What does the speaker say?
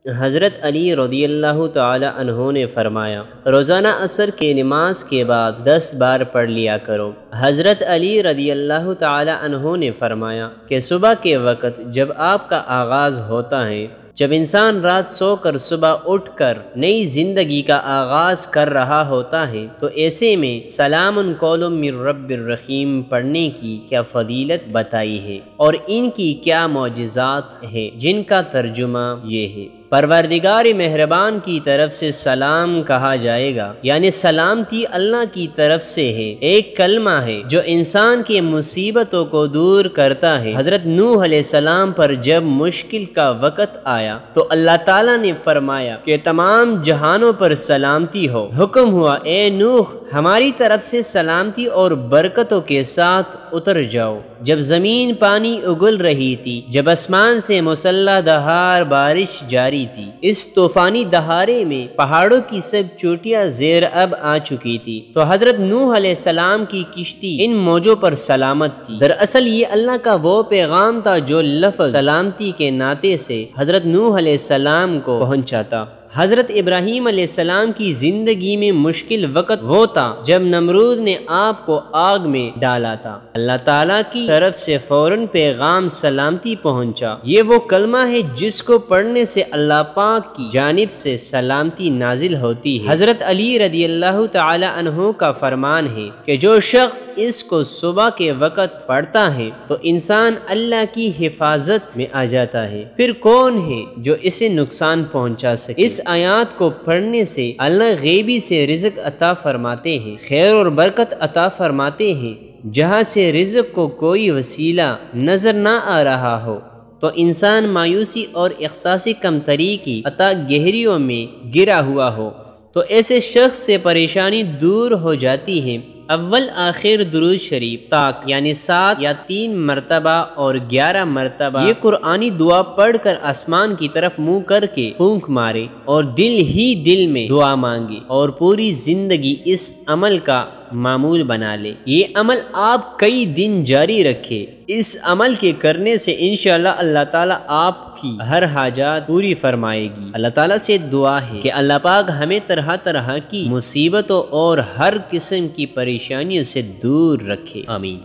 حضرت علی رضی اللہ تعالی عنہ نے فرمایا، روزانہ عصر کی نماز کے بعد 10 بار پڑھ لیا کرو۔ حضرت علی رضی اللہ تعالی عنہ نے فرمایا کہ صبح کے وقت جب آپ کا آغاز ہوتا ہے، جب انسان رات سو کر صبح اٹھ کر نئی زندگی کا آغاز کر رہا ہوتا ہے، تو ایسے میں سلام قول من رب الرحیم پڑھنے کی کیا فضیلت بتائی ہے اور ان کی کیا معجزات ہیں، جن کا ترجمہ یہ ہے: پروردگار مہربان کی طرف سے سلام کہا جائے گا، یعنی سلامتی اللہ کی طرف سے ہے، ایک کلمہ ہے جو انسان کی مصیبتوں کو دور کرتا ہے۔ حضرت نوح علیہ السلام پر جب مشکل کا وقت آیا تو اللہ تعالیٰ نے فرمایا کہ تمام جہانوں پر سلامتی ہو۔ حکم ہوا، اے نوح، ہماری طرف سے سلامتی اور برکتوں کے ساتھ اتر جاؤ۔ جب زمین پانی اگل رہی تھی، جب آسمان سے مسلح دھار بارش جاری تھی، اس طوفانی دہارے میں پہاڑوں کی سب چوٹیاں زیر اب آ چکی تھی، تو حضرت نوح علیہ السلام کی کشتی ان موجوں پر سلامت تھی۔ دراصل یہ اللہ کا وہ پیغام تھا جو لفظ سلامتی کے ناطے سے حضرت نوح علیہ السلام کو پہنچا تھا۔ حضرت ابراہیم علیہ السلام کی زندگی میں مشکل وقت وہ تھا جب نمرود نے آپ کو آگ میں ڈالا تھا، اللہ تعالیٰ کی طرف سے فوراً پیغام سلامتی پہنچا۔ یہ وہ کلمہ ہے جس کو پڑھنے سے اللہ پاک کی جانب سے سلامتی نازل ہوتی ہے۔ حضرت علی رضی اللہ تعالی عنہ کا فرمان ہے کہ جو شخص اس کو صبح کے وقت پڑھتا ہے تو انسان اللہ کی حفاظت میں آ جاتا ہے، پھر کون ہے جو اسے نقصان پہنچا سکے؟ اس آیات کو پڑھنے سے اللہ غیبی سے رزق عطا فرماتے ہیں، خیر اور برکت عطا فرماتے ہیں، جہاں سے رزق کو کوئی وسیلہ نظر نہ آ رہا ہو تو انسان مایوسی اور احساس کمتری کی عطا گہریوں میں گرا ہوا ہو تو ایسے شخص سے پریشانی دور ہو جاتی ہے۔ اول آخر درود شریف تاک یعنی 7 یا 3 مرتبہ اور 11 مرتبہ یہ قرآنی دعا پڑھ کر آسمان کی طرف منہ کر کے پھونک مارے اور دل ہی دل میں دعا مانگے اور پوری زندگی اس عمل کا معمول بنا لے۔ یہ عمل آپ کئی دن جاری رکھے، اس عمل کے کرنے سے انشاءاللہ اللہ تعالیٰ آپ کی ہر حاجات پوری فرمائے گی۔ اللہ تعالیٰ سے دعا ہے کہ اللہ پاک ہمیں طرح طرح کی مصیبتوں اور ہر قسم کی پریشانیوں سے دور رکھے، آمین۔